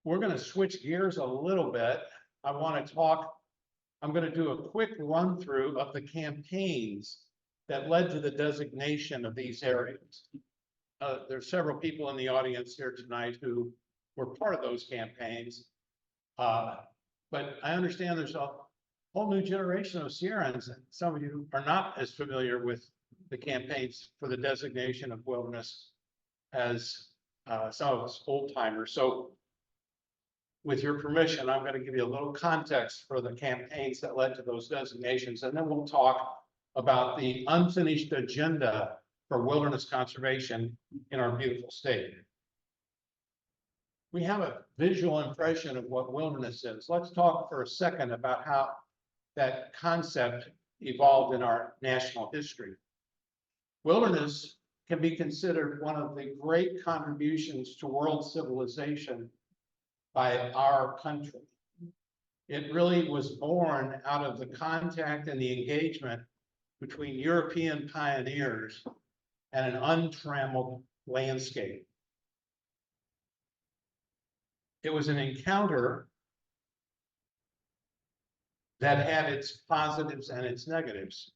We're going to switch gears a little bit. I'm going to do a quick run through of the campaigns that led to the designation of these areas. There's several people in the audience here tonight who were part of those campaigns. But I understand there's a whole new generation of Sierrans, and some of you are not as familiar with the campaigns for the designation of wilderness as some of us old timers. So with your permission, I'm going to give you a little context for the campaigns that led to those designations, and then we'll talk about the unfinished agenda for wilderness conservation in our beautiful state. We have a visual impression of what wilderness is. Let's talk for a second about how that concept evolved in our national history. Wilderness can be considered one of the great contributions to world civilization by our country. It really was born out of the contact and the engagement between European pioneers and an untrammeled landscape. It was an encounter that had its positives and its negatives,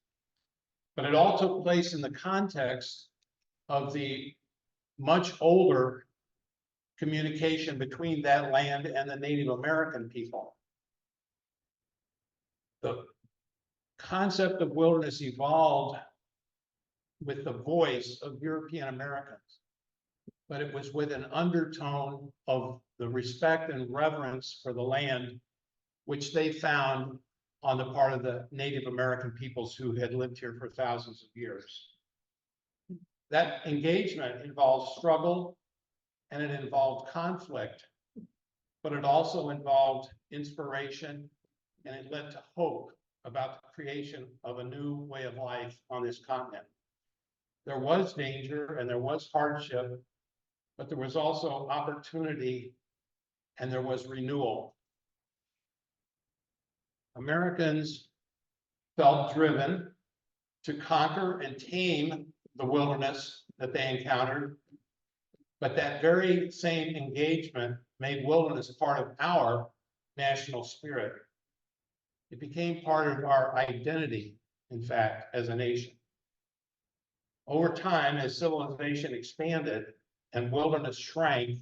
but it all took place in the context of the much older communication between that land and the Native American people. The concept of wilderness evolved with the voice of European Americans, but it was with an undertone of the respect and reverence for the land, which they found on the part of the Native American peoples who had lived here for thousands of years. That engagement involved struggle and it involved conflict, but it also involved inspiration, and it led to hope about the creation of a new way of life on this continent. There was danger and there was hardship, but there was also opportunity and there was renewal. Americans felt driven to conquer and tame the wilderness that they encountered, but that very same engagement made wilderness part of our national spirit. It became part of our identity, in fact, as a nation. Over time, as civilization expanded and wilderness shrank,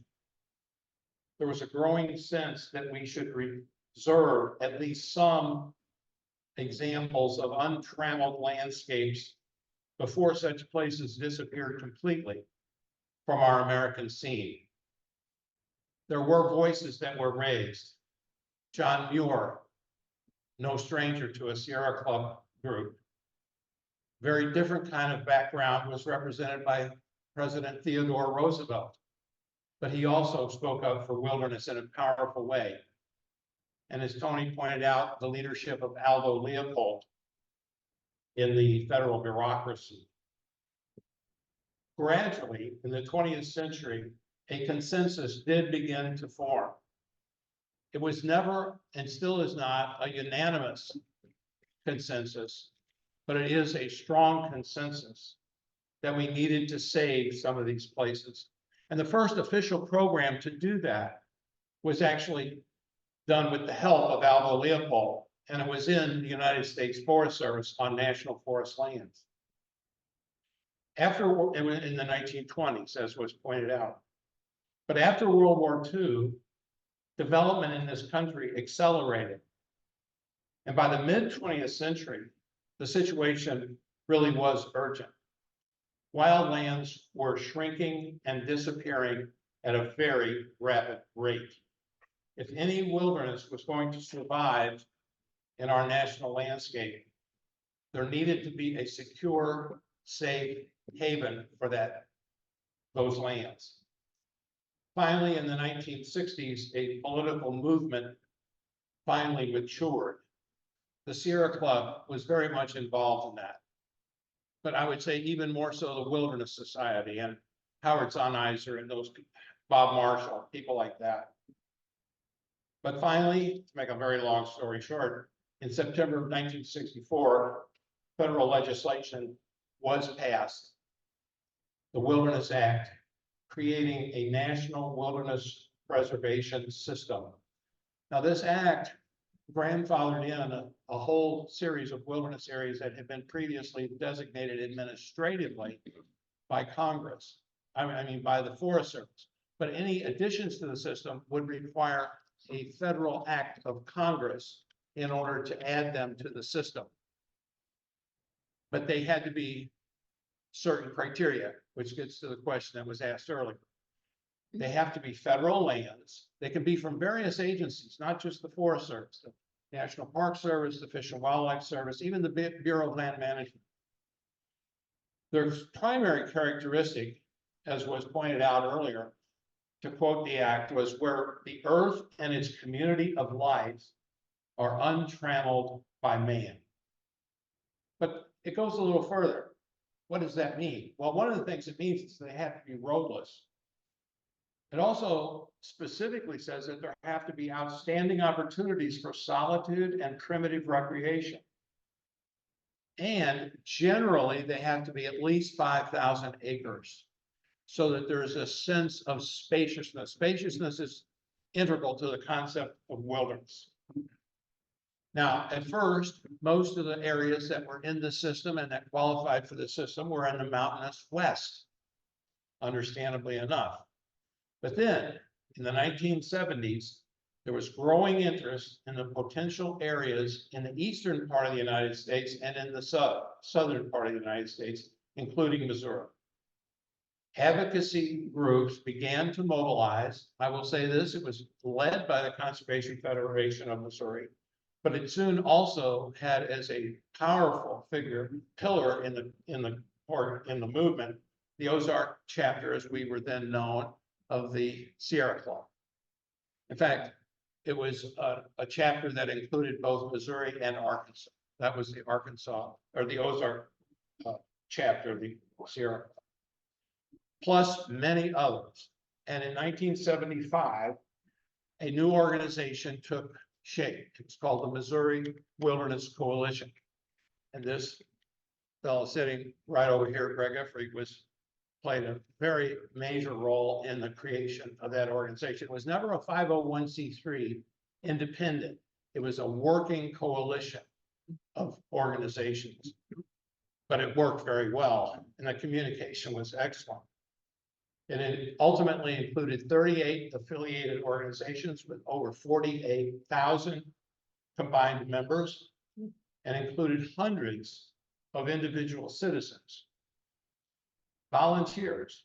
there was a growing sense that we should reserve at least some examples of untrammeled landscapes before such places disappeared completely from our American scene. There were voices that were raised. John Muir, no stranger to a Sierra Club group, very different kind of background, was represented by President Theodore Roosevelt, but he also spoke up for wilderness in a powerful way. And as Tony pointed out, the leadership of Aldo Leopold in the federal bureaucracy. Gradually, in the 20th century, a consensus did begin to form. It was never, and still is not, a unanimous consensus, but it is a strong consensus that we needed to save some of these places. And the first official program to do that was actually done with the help of Aldo Leopold, and it was in the United States Forest Service on national forest lands. After, in the 1920s, as was pointed out. But after World War II, development in this country accelerated. And by the mid-20th century, the situation really was urgent. Wildlands were shrinking and disappearing at a very rapid rate. If any wilderness was going to survive in our national landscape, there needed to be a secure, safe haven for those lands. Finally, in the 1960s, a political movement finally matured. The Sierra Club was very much involved in that. But I would say even more so the Wilderness Society and Howard Zahniser and those Bob Marshall, people like that. But finally, to make a very long story short, in September of 1964, federal legislation was passed, the Wilderness Act, creating a national wilderness preservation system. Now, this act grandfathered in a whole series of wilderness areas that had been previously designated administratively by Congress. I mean, by the Forest Service. But any additions to the system would require a federal act of Congress in order to add them to the system. But they had to be certain criteria, which gets to the question that was asked earlier. They have to be federal lands. They can be from various agencies, not just the Forest Service, the National Park Service, the Fish and Wildlife Service, even the Bureau of Land Management. Their primary characteristic, as was pointed out earlier, to quote the act, was where the earth and its community of life are untrammeled by man. But it goes a little further. What does that mean? Well, one of the things it means is they have to be roadless. It also specifically says that there have to be outstanding opportunities for solitude and primitive recreation. And generally, they have to be at least 5,000 acres so that there's a sense of spaciousness. Spaciousness is integral to the concept of wilderness. Now, at first, most of the areas that were in the system and that qualified for the system were in the mountainous west, understandably enough. But then, in the 1970s, there was growing interest in the potential areas in the eastern part of the United States and in the southern part of the United States, including Missouri. Advocacy groups began to mobilize. I will say this, it was led by the Conservation Federation of Missouri, but it soon also had as a powerful pillar in the movement, the Ozark chapter, as we were then known, of the Sierra Club. In fact, it was a chapter that included both Missouri and Arkansas. That was the Arkansas or the Ozark chapter of the Sierra Club, plus many others. And in 1975, a new organization took shape. It's called the Missouri Wilderness Coalition. And this fellow sitting right over here, Greg Effrey, played a very major role in the creation of that organization. It was never a 501c3 independent. It was a working coalition of organizations, but it worked very well and the communication was excellent. And it ultimately included 38 affiliated organizations with over 48,000 combined members and included hundreds of individual citizens, volunteers.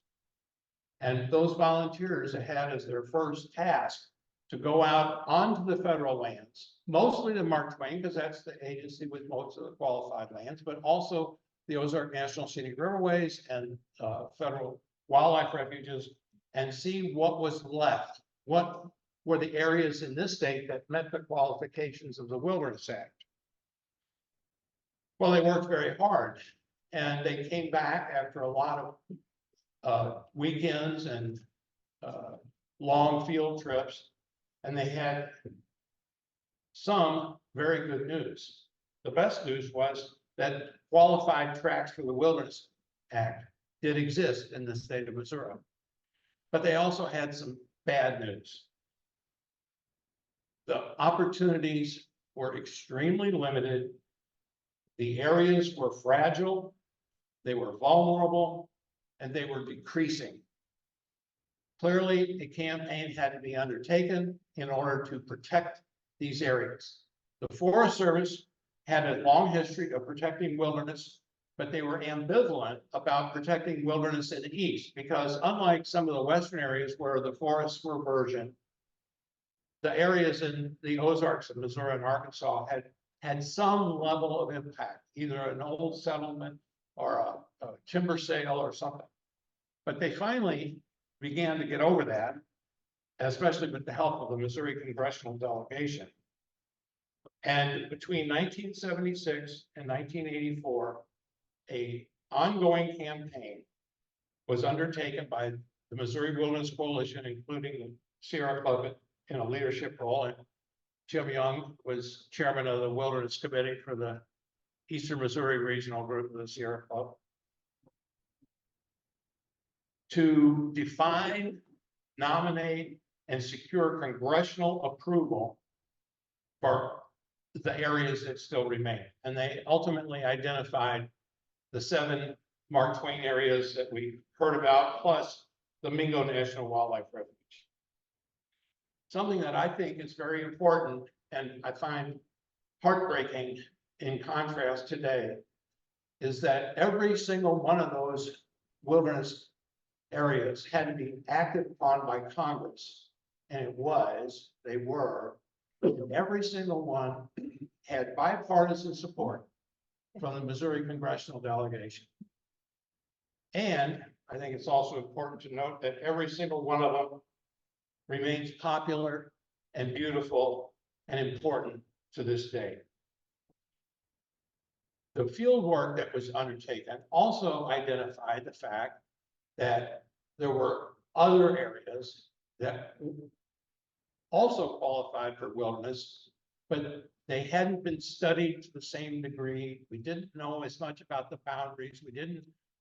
And those volunteers had as their first task to go out onto the federal lands, mostly the Mark Twain, because that's the agency with most of the qualified lands, but also the Ozark National Scenic Riverways and federal wildlife refuges, and see what was left. What were the areas in this state that met the qualifications of the Wilderness Act? Well, they worked very hard, and they came back after a lot of weekends and long field trips, and they had some very good news. The best news was that qualified tracts for the Wilderness Act did exist in the state of Missouri, but they also had some bad news. The opportunities were extremely limited. The areas were fragile, they were vulnerable, and they were decreasing. Clearly, a campaign had to be undertaken in order to protect these areas. The Forest Service had a long history of protecting wilderness, but they were ambivalent about protecting wilderness in the east, because unlike some of the western areas where the forests were virgin, the areas in the Ozarks of Missouri and Arkansas had some level of impact, either an old settlement or a timber sale or something. But they finally began to get over that, especially with the help of the Missouri congressional delegation. And between 1976 and 1984, an ongoing campaign was undertaken by the Missouri Wilderness Coalition, including the Sierra Club in a leadership role. And Jim Young was chairman of the Wilderness Committee for the Eastern Missouri Regional Group of the Sierra Club, to define, nominate, and secure congressional approval for the areas that still remain. And they ultimately identified the 7 Mark Twain areas that we heard about, plus the Mingo National Wildlife Refuge. Something that I think is very important, and I find heartbreaking in contrast today, is that every single one of those wilderness areas had to be acted upon by Congress. And they were, and every single one had bipartisan support from the Missouri congressional delegation. And I think it's also important to note that every single one of them remains popular and beautiful and important to this day. The field work that was undertaken also identified the fact that there were other areas that also qualified for wilderness, but they hadn't been studied to the same degree. We didn't know as much about the boundaries.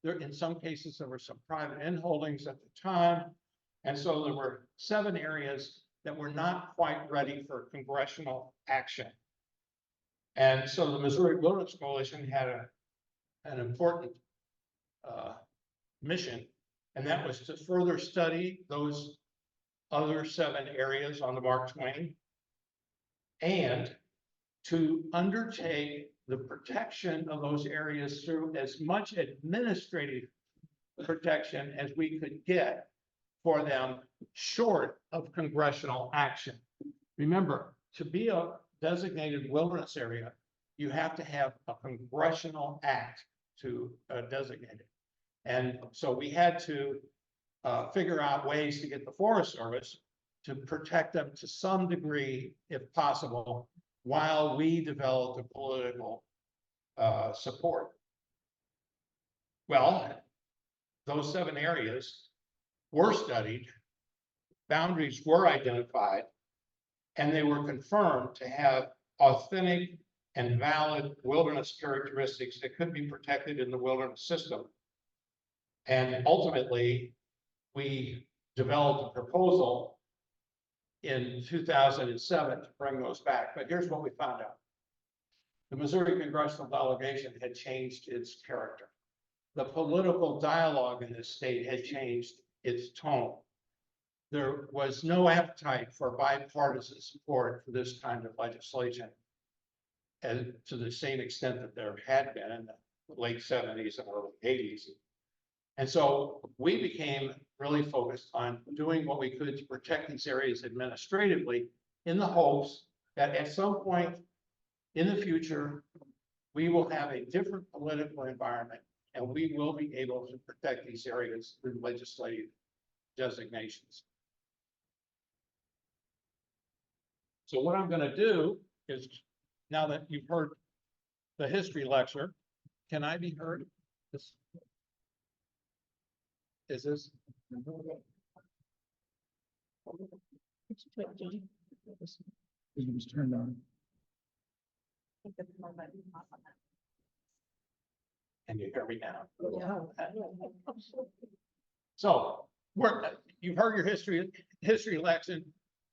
In some cases, there were some private inholdings at the time. And so there were 7 areas that were not quite ready for congressional action. And so the Missouri Wilderness Coalition had an important mission, and that was to further study those other 7 areas on the Mark Twain and to undertake the protection of those areas through as much administrative protection as we could get for them short of congressional action. Remember, to be a designated wilderness area, you have to have a congressional act to designate it. And so we had to figure out ways to get the Forest Service to protect them to some degree, if possible, while we developed the political support. Well, those 7 areas were studied, boundaries were identified, and they were confirmed to have authentic and valid wilderness characteristics that could be protected in the wilderness system. And ultimately, we developed a proposal in 2007 to bring those back. But here's what we found out. The Missouri congressional delegation had changed its character. The political dialogue in this state had changed its tone. There was no appetite for bipartisan support for this kind of legislation, and to the same extent that there had been in the late 70s and early 80s. And so we became really focused on doing what we could to protect these areas administratively, in the hopes that at some point in the future, we will have a different political environment and we will be able to protect these areas through legislative designations. So what I'm going to do is, now that you've heard the history lecture, can I be heard? Is this? It was turned on. Can you hear me now? Yeah. So you've heard your history lecture.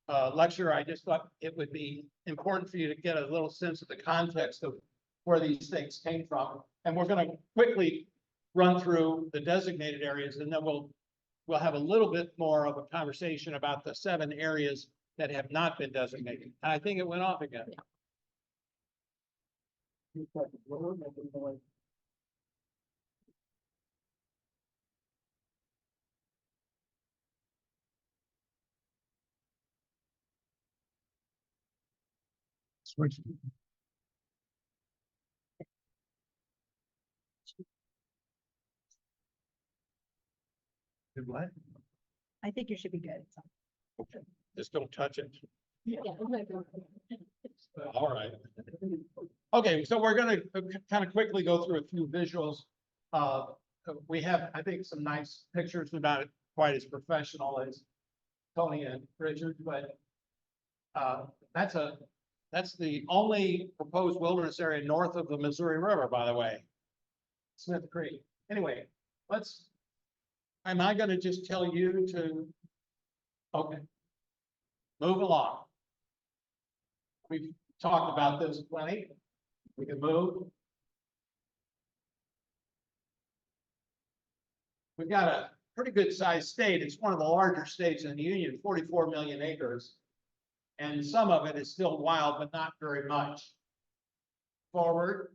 I just thought it would be important for you to get a little sense of the context of where these things came from. And we're going to quickly run through the designated areas, and then we'll have a little bit more of a conversation about the 7 areas that have not been designated. And I think it went off again. Switch. Did what? I think you should be good. Okay, just don't touch it. Yeah. All right. Okay, so we're going to kind of quickly go through a few visuals. We have, I think, some nice pictures. They're not quite as professional as Tony and Richard, but that's the only proposed wilderness area north of the Missouri River, by the way. Smith Creek. Anyway, am I going to just tell you to, okay. Move along. We've talked about this plenty. We can move. We've got a pretty good sized state. It's one of the larger states in the union, 44 million acres. And some of it is still wild, but not very much. Forward.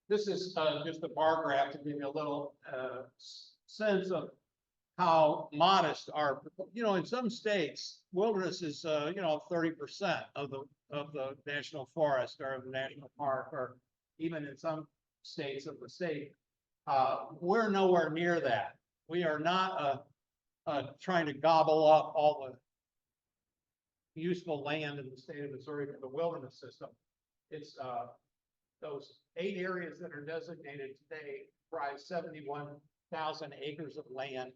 This is just a bar graph to give you a little sense of how modest our, in some states, wilderness is, 30% of the national forest or the national park, or even in some states of the state. We're nowhere near that. We are not trying to gobble up all the useful land in the state of Missouri for the wilderness system. It's those 8 areas that are designated today comprise 71,000 acres of land.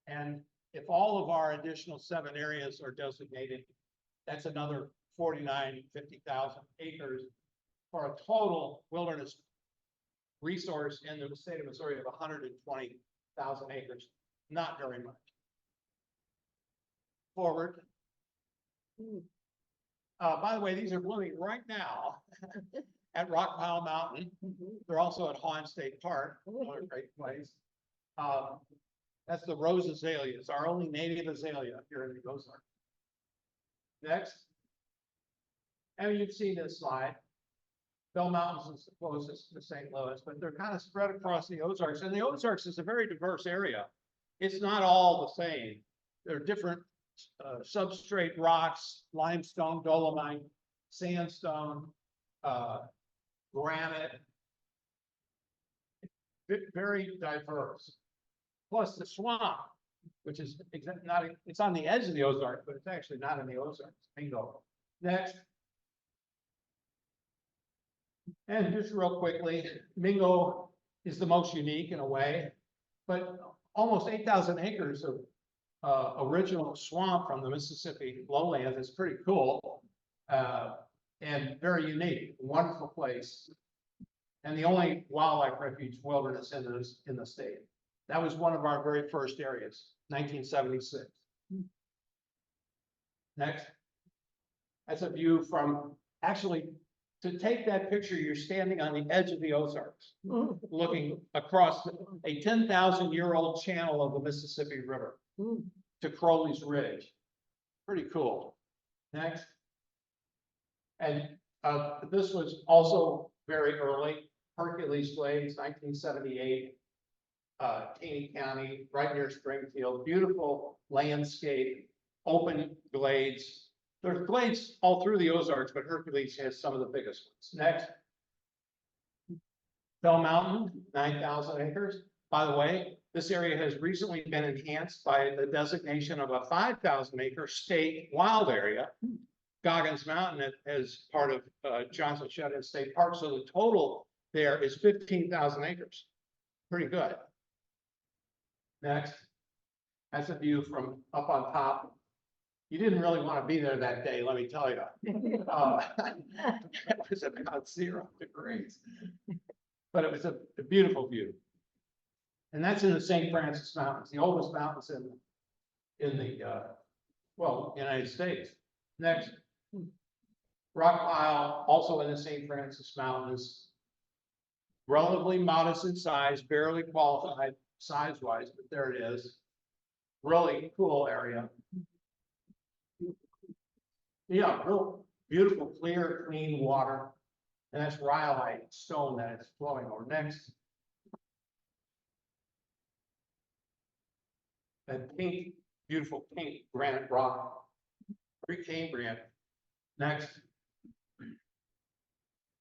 And if all of our additional 7 areas are designated, that's another 50,000 acres for a total wilderness resource in the state of Missouri of 120,000 acres. Not very much. Forward. By the way, these are blooming right now at Rockpile Mountain. They're also at Hawn State Park, another great place. That's the rose azalea. It's our only native azalea here in the Ozarks. Next. And you've seen this slide. Bell Mountains is the closest to St. Louis, but they're kind of spread across the Ozarks. And the Ozarks is a very diverse area. It's not all the same. There are different substrate rocks, limestone, dolomite, sandstone, granite. Very diverse. Plus the swamp, which is not, it's on the edge of the Ozarks, but it's actually not in the Ozarks. Bingo. Next. And just real quickly, Mingo is the most unique in a way, but almost 8,000 acres of original swamp from the Mississippi lowlands is pretty cool and very unique, wonderful place, and the only wildlife refuge wilderness in the state. That was one of our very first areas, 1976. Next. That's a view from, actually, to take that picture, you're standing on the edge of the Ozarks, looking across a 10,000-year-old channel of the Mississippi River to Crowley's Ridge. Pretty cool. Next. And this was also very early, Hercules Glades, 1978, Taney County, right near Springfield. Beautiful landscape, open glades. There's glades all through the Ozarks, but Hercules has some of the biggest ones. Next. Bell Mountain, 9,000 acres. By the way, this area has recently been enhanced by the designation of a 5,000 acre state wild area. Goggins Mountain as part of Johnson Shut-in State Park. So the total there is 15,000 acres. Pretty good. Next. That's a view from up on top. You didn't really want to be there that day, let me tell you. It was about 0 degrees, but it was a beautiful view. And that's in the St. Francis Mountains, the oldest mountains in the United States. Next, Rockpile, also in the St. Francis Mountains, relatively modest in size, barely qualified size-wise, but there it is. Really cool area. Yeah, real beautiful, clear, clean water. And that's rhyolite stone that it's flowing over. Next. That pink, beautiful pink granite rock, Precambrian. Next.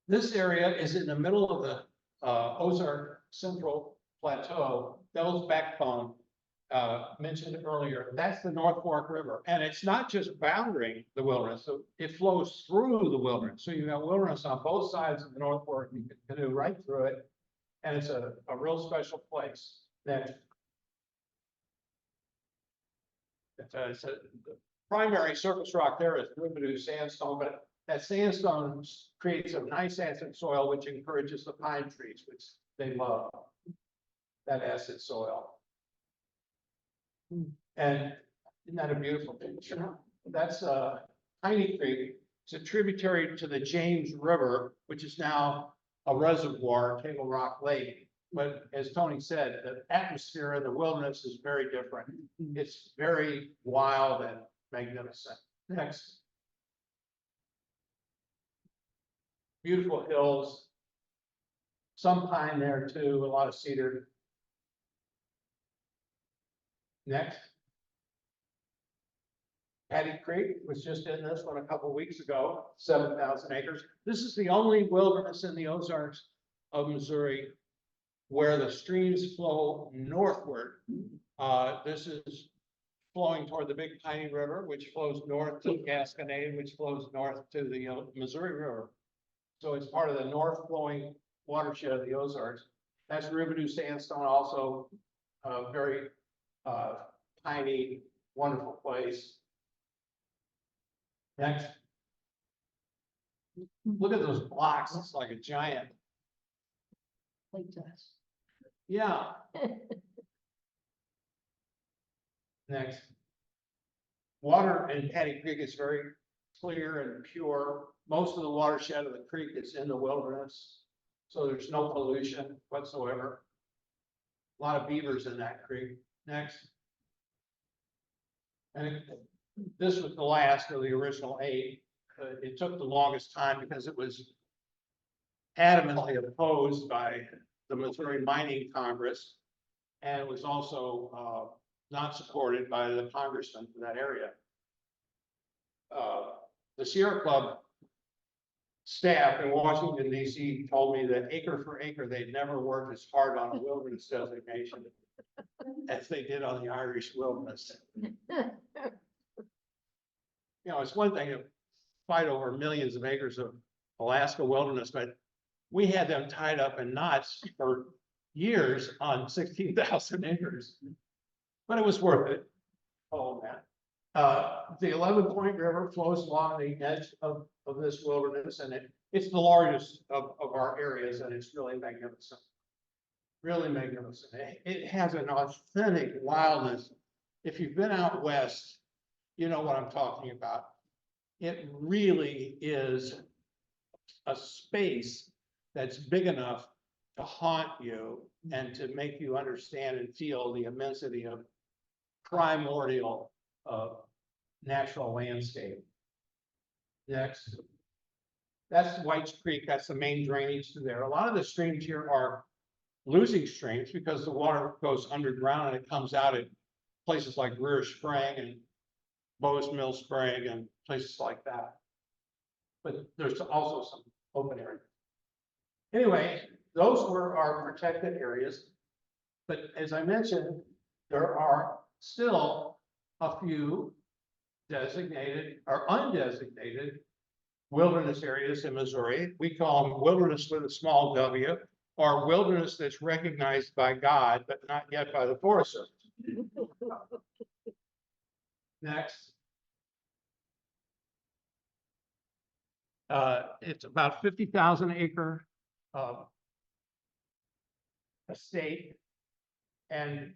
This area is in the middle of the Ozark Central Plateau, Bell's Backbone, mentioned earlier. That's the North Fork River, and it's not just bounding the wilderness, so it flows through the wilderness. So you have wilderness on both sides of the North Fork. You can canoe right through it, and it's a real special place. Next. It's the primary surface rock there is Rubidoux sandstone, but that sandstone creates a nice acid soil, which encourages the pine trees, which they love, that acid soil. And Isn't that a beautiful picture? That's Tiny Creek. It's a tributary to the James River, which is now a reservoir, Table Rock Lake. But as Tony said, the atmosphere in the wilderness is very different. It's very wild and magnificent. Next. Beautiful hills. Some pine there too, a lot of cedar. Next. Patty Creek was just in this one a couple weeks ago, 7,000 acres. This is the only wilderness in the Ozarks of Missouri where the streams flow northward. This is flowing toward the Big Piney River, which flows north to Gasconade, which flows north to the Missouri River. So it's part of the north flowing watershed of the Ozarks. That's Riverdew sandstone, also a very piney, wonderful place. Next. Look at those blocks. It's like a giant. Like dust. Yeah. Next. Water in Patty Creek is very clear and pure. Most of the watershed of the creek is in the wilderness, so there's no pollution whatsoever. A lot of beavers in that creek. Next. And this was the last of the original 8. It took the longest time because it was adamantly opposed by the Missouri Mining Congress, and it was also not supported by the congressman for that area. The Sierra Club staff in Washington, D.C. told me that acre for acre, they'd never worked as hard on a wilderness designation as they did on the Irish wilderness. You know, it's one thing to fight over millions of acres of Alaska wilderness, but we had them tied up in knots for years on 16,000 acres. But it was worth it. Oh, man. The 11 Point River flows along the edge of this wilderness, and it's the largest of our areas, and it's really magnificent. Really magnificent. It has an authentic wildness. If you've been out west, you know what I'm talking about. It really is a space that's big enough to haunt you and to make you understand and feel the immensity of primordial natural landscape. Next. That's White's Creek. That's the main drainage to there. A lot of the streams here are losing streams because the water goes underground and it comes out at places like Greer Spring and Bowes Mill Spring and places like that. But there's also some open areas. Anyway, those were our protected areas. But as I mentioned, there are still a few designated or undesignated wilderness areas in Missouri. We call them wilderness with a small w, or wilderness that's recognized by God, but not yet by the Forest Service. Next. It's about 50,000 acre estate, and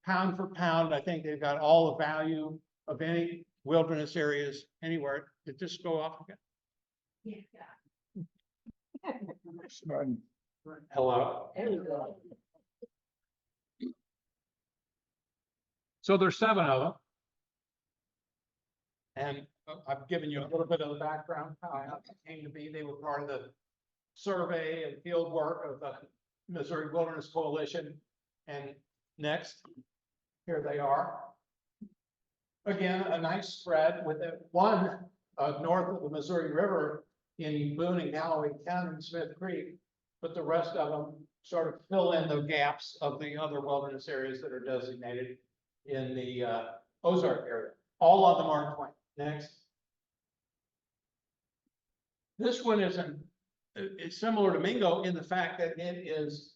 pound for pound, I think they've got all the value of any wilderness areas anywhere. Did this go off again? Yeah. Starting. Hello. There we go. So there's 7 of them. And I've given you a little bit of the background, how it came to be. They were part of the survey and field work of the Missouri Wilderness Coalition. And next, here they are. Again, a nice spread with one north of the Missouri River in Boone and Galloway County, Smith Creek, but the rest of them sort of fill in the gaps of the other wilderness areas that are designated in the Ozark area, all on the Mark Twain. Next. This one it's similar to Mingo in the fact that it is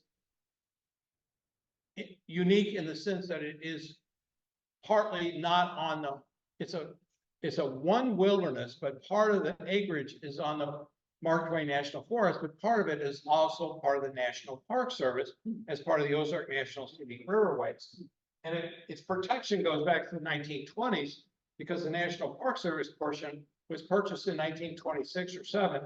unique in the sense that it is partly not on the, it's a one wilderness, but part of the acreage is on the Mark Twain National Forest, but part of it is also part of the National Park Service as part of the Ozark National Scenic Riverways. And its protection goes back to the 1920s because the National Park Service portion was purchased in 1926 or 7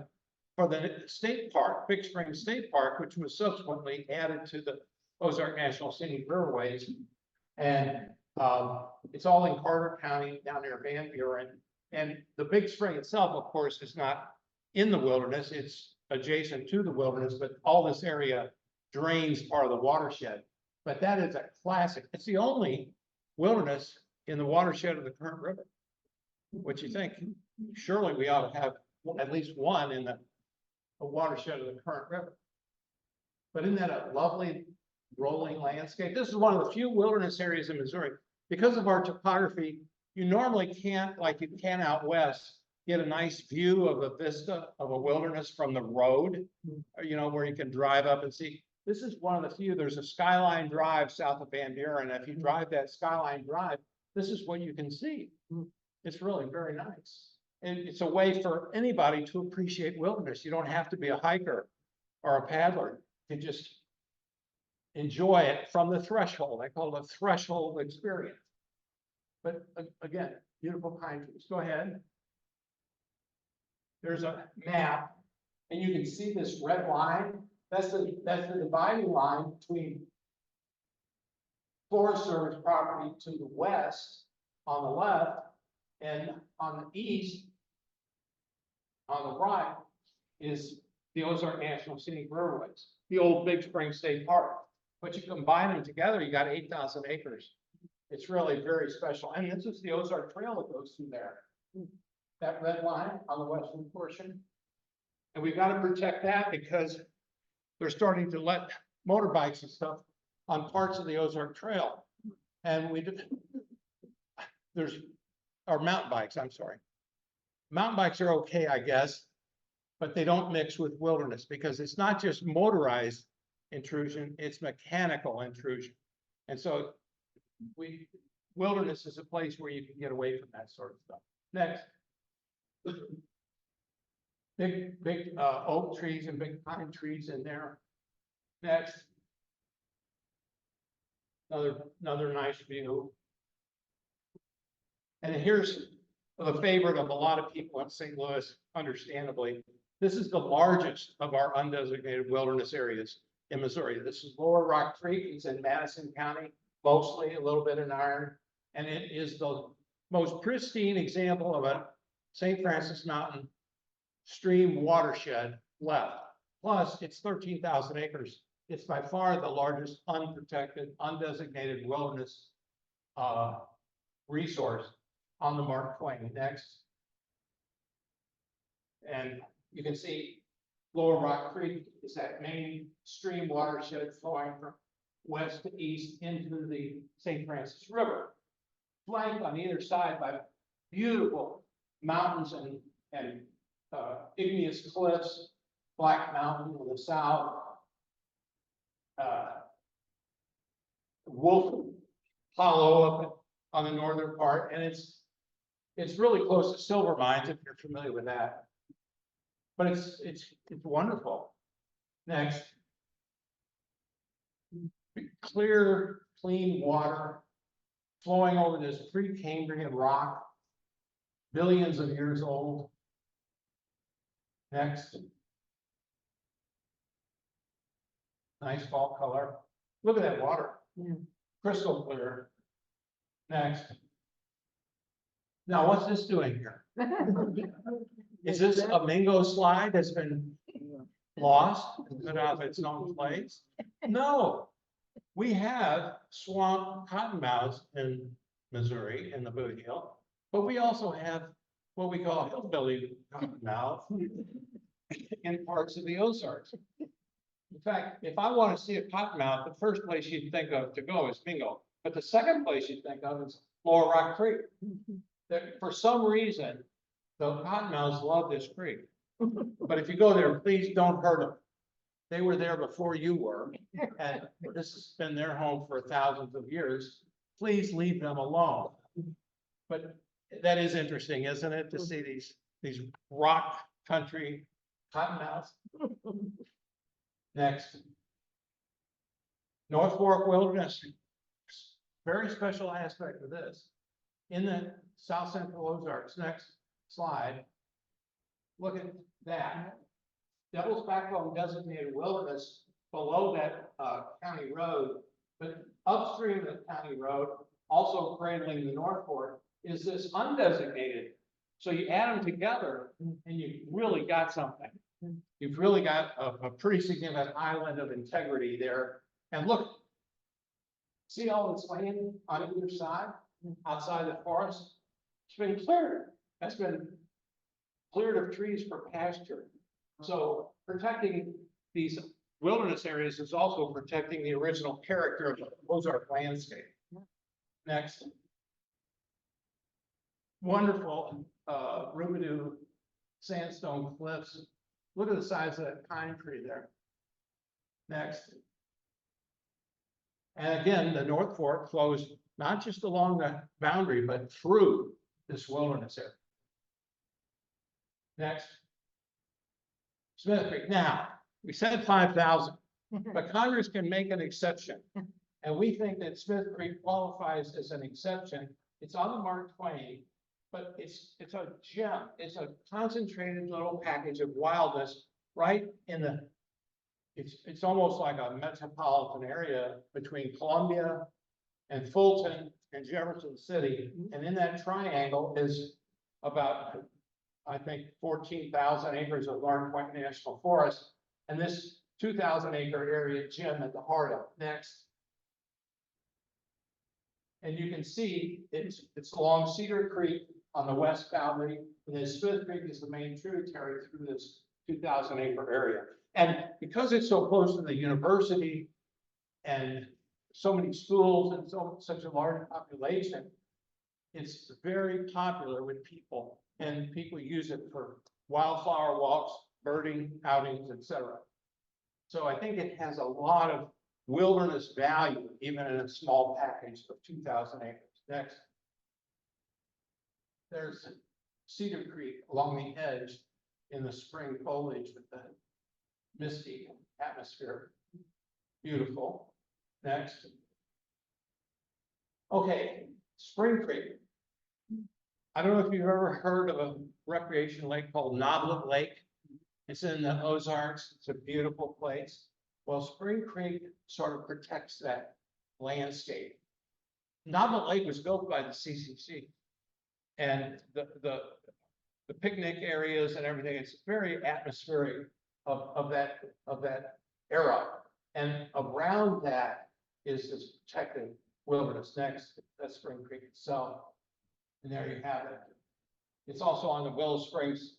for the state park, Big Spring State Park, which was subsequently added to the Ozark National Scenic Riverways. And it's all in Carter County down near Van Buren. And the Big Spring itself, of course, is not in the wilderness. It's adjacent to the wilderness, but all this area drains part of the watershed. But that is a classic. It's the only wilderness in the watershed of the Current River. What you think? Surely we ought to have at least one in the watershed of the Current River. But isn't that a lovely rolling landscape? This is one of the few wilderness areas in Missouri. Because of our topography, you normally can't, like you can out west, get a nice view of a vista of a wilderness from the road, you know, where you can drive up and see. This is one of the few. There's a Skyline Drive south of Van Buren. If you drive that Skyline Drive, this is what you can see. It's really very nice. And it's a way for anybody to appreciate wilderness. You don't have to be a hiker or a paddler. You can just enjoy it from the threshold. I call it a threshold experience. But again, beautiful pine trees. Go ahead. There's a map, and you can see this red line. That's the dividing line between Forest Service property to the west on the left, and on the east, on the right, is the Ozark National Scenic Riverways, the old Big Spring State Park. But you combine them together, you got 8,000 acres. It's really very special. And this is the Ozark Trail that goes through there. That red line on the western portion. And we've got to protect that because they're starting to let motorbikes and stuff on parts of the Ozark Trail. And or mountain bikes, I'm sorry. Mountain bikes are okay, I guess, but they don't mix with wilderness because it's not just motorized intrusion, it's mechanical intrusion. And so wilderness is a place where you can get away from that sort of stuff. Next. Big oak trees and big pine trees in there. Next. Another nice view. And here's the favorite of a lot of people in St. Louis, understandably. This is the largest of our undesignated wilderness areas in Missouri. This is Lower Rock Creek. It's in Madison County, mostly, a little bit in Iron. And it is the most pristine example of a St. Francis Mountain stream watershed left. Plus, it's 13,000 acres. It's by far the largest unprotected, undesignated wilderness resource on the Mark Twain. Next. And you can see Lower Rock Creek is that main stream watershed flowing from west to east into the St. Francis River, flanked on either side by beautiful mountains and igneous cliffs, Black Mountain in the south, Wolf Hollow up on the northern part, and it's really close to silver mines if you're familiar with that. But it's wonderful. Next. Clear, clean water flowing over this Precambrian rock, billions of years old. Next. Nice fall color. Look at that water. Crystal clear. Next. Now, what's this doing here? Is this a Mingo slide that's been lost and put out of its own place? No. We have swamp cottonmouths in Missouri in the Boot Heel, but we also have what we call hillbilly cottonmouth in parts of the Ozarks. In fact, if I want to see a cottonmouth, the first place you'd think of to go is Mingo, but the second place you'd think of is Lower Rock Creek. That for some reason, the cottonmouths love this creek. But if you go there, please don't hurt them. They were there before you were, and this has been their home for thousands of years. Please leave them alone. But that is interesting, isn't it, to see these rock country cottonmouths? Next. North Fork Wilderness, very special aspect of this. In the South Central Ozarks, next slide. Look at that. Devil's Backbone designated wilderness below that county road, but upstream of the county road, also cradling the North Fork, is this undesignated. So you add them together and you've really got something. You've really got a pretty significant island of integrity there. And look, see all this land on either side, outside the forest? It's been cleared. That's been cleared of trees for pasture. So protecting these wilderness areas is also protecting the original character of the Ozark landscape. Next. Wonderful Rubidoux sandstone cliffs. Look at the size of that pine tree there. Next. And again, the North Fork flows not just along the boundary, but through this wilderness area. Next. Smith Creek. Now, we said 5,000, but Congress can make an exception. And we think that Smith Creek qualifies as an exception. It's on the Mark Twain, but it's a gem. It's a concentrated little package of wildness right in the, it's almost like a metropolitan area between Columbia and Fulton and Jefferson City. And in that triangle is about, I think, 14,000 acres of Mark Twain National Forest. And this 2,000 acre area gem at the heart of it. Next. And you can see it's along Cedar Creek on the west boundary, and then Smith Creek is the main tributary through this 2,000 acre area. And because it's so close to the university and so many schools and such a large population, it's very popular with people, and people use it for wildflower walks, birding, outings, etc. So I think it has a lot of wilderness value, even in a small package of 2,000 acres. Next. There's Cedar Creek along the edge in the spring foliage with the misty atmosphere. Beautiful. Next. Okay, Spring Creek. I don't know if you've ever heard of a recreation lake called Nodlet Lake. It's in the Ozarks. It's a beautiful place. Well, Spring Creek sort of protects that landscape. Nodlet Lake was built by the CCC. And the picnic areas and everything, it's very atmospheric of that era. And around that is this protected wilderness. Next, that's Spring Creek itself. And there you have it. It's also on the Willow Springs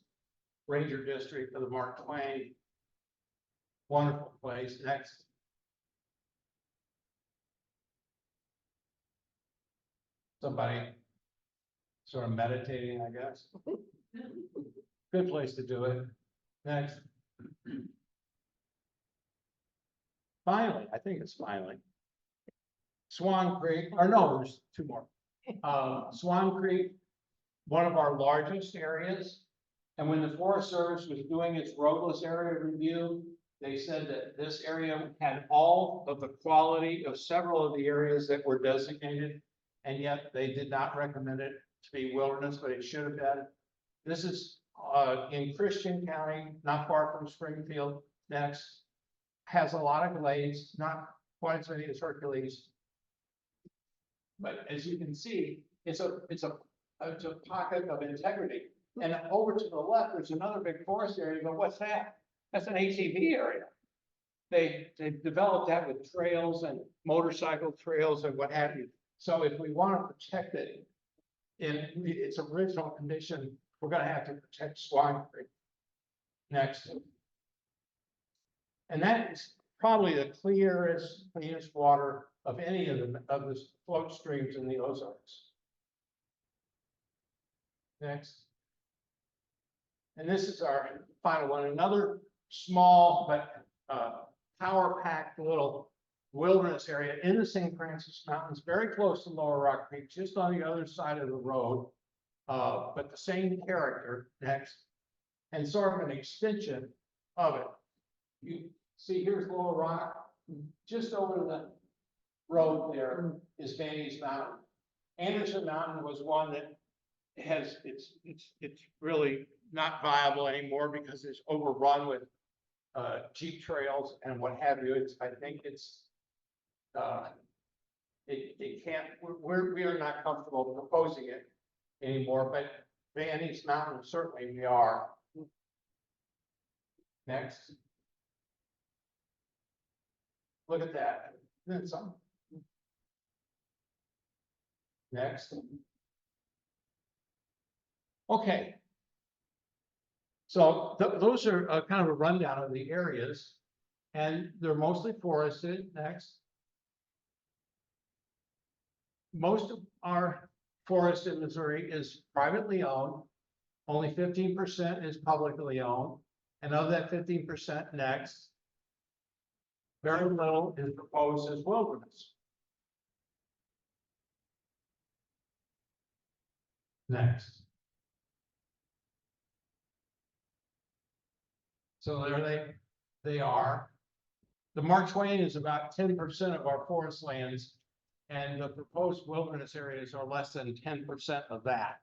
Ranger District of the Mark Twain. Wonderful place. Next. Somebody sort of meditating, I guess. Good place to do it. Next. Finally, I think it's finally. Swan Creek, or no, there's two more. Swan Creek, one of our largest areas. And when the Forest Service was doing its roadless area review, they said that this area had all of the quality of several of the areas that were designated, and yet they did not recommend it to be wilderness, but it should have been. This is in Christian County, not far from Springfield. Next, has a lot of glades, not quite as many as Hercules. But as you can see, it's a pocket of integrity. And over to the left, there's another big forest area, but what's that? That's an ATV area. They developed that with trails and motorcycle trails and what have you. So if we want to protect it in its original condition, we're going to have to protect Swan Creek. Next. And that is probably the cleanest water of any of the float streams in the Ozarks. Next. And this is our final one, another small but power-packed little wilderness area in the St. Francis Mountains, very close to Lower Rock Creek, just on the other side of the road, but the same character. Next. And sort of an extension of it. You see, here's Lower Rock, just over road there is Vandy's Mountain. Anderson Mountain was one that has, it's really not viable anymore because it's overrun with jeep trails and what have you. I think it's, it can't, we are not comfortable proposing it anymore, but Vandy's Mountain, certainly we are. Next. Look at that. Isn't it something? Next. Okay. So those are kind of a rundown of the areas, and they're mostly forested. Next. Most of our forest in Missouri is privately owned. Only 15% is publicly owned, and of that 15%, next, very little is proposed as wilderness. Next. So there they are. The Mark Twain is about 10% of our forest lands, and the proposed wilderness areas are less than 10% of that.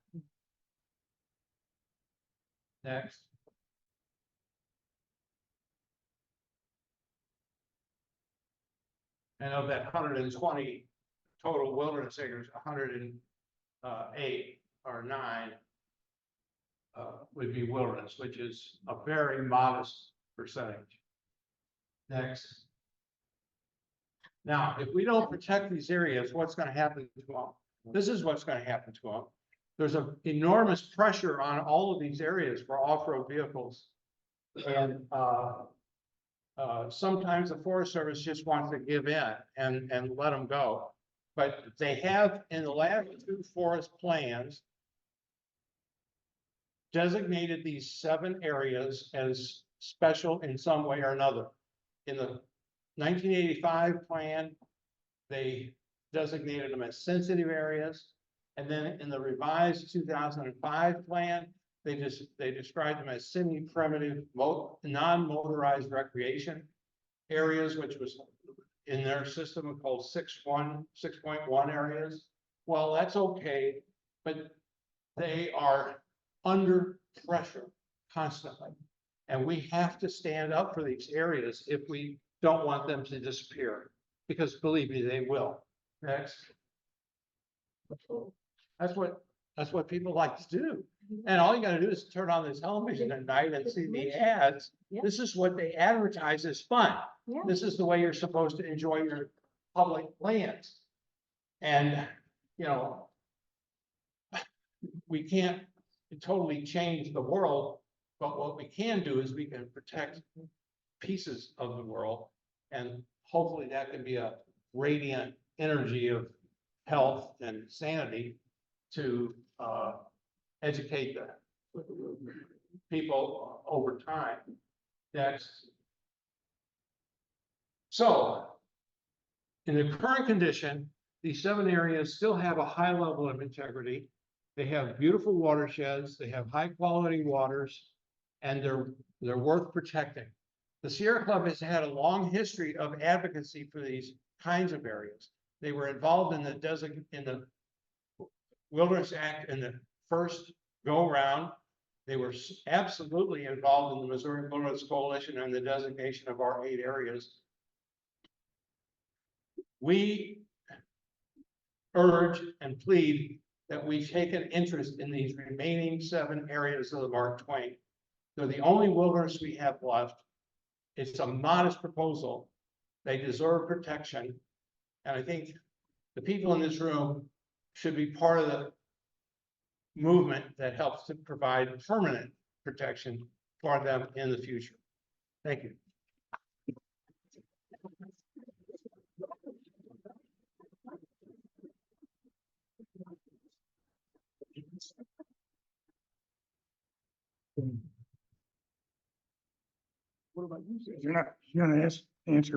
Next. And of that 120 total wilderness acres, 108 or 9 would be wilderness, which is a very modest percentage. Next. Now, if we don't protect these areas, what's going to happen to them? This is what's going to happen to them. There's an enormous pressure on all of these areas for off-road vehicles. And sometimes the Forest Service just wants to give in and let them go. But they have, in the last 2 forest plans, designated these 7 areas as special in some way or another. In the 1985 plan, they designated them as sensitive areas. And then in the revised 2005 plan, they described them as semi-primitive, non-motorized recreation areas, which was in their system called 6.1 areas. Well, that's okay, but they are under pressure constantly. And we have to stand up for these areas if we don't want them to disappear, because believe me, they will. Next. That's what people like to do. And all you gotta do is turn on the television at night and see the ads. Yeah. This is what they advertise as fun. Yeah. This is the way you're supposed to enjoy your public lands. And, you know, we can't totally change the world, but what we can do is we can protect pieces of the world. And hopefully that can be a radiant energy of health and sanity to educate the people over time. Next. So, in the current condition, these 7 areas still have a high level of integrity. They have beautiful watersheds, they have high quality waters, and they're worth protecting. The Sierra Club has had a long history of advocacy for these kinds of areas. They were involved in the Wilderness Act in the first go round. They were absolutely involved in the Missouri Wilderness Coalition and the designation of our 8 areas. We urge and plead that we take an interest in these remaining 7 areas of the Mark Twain. They're the only wilderness we have left. It's a modest proposal. They deserve protection. And I think the people in this room should be part of the movement that helps to provide permanent protection for them in the future. Thank you. What about you? You're not gonna answer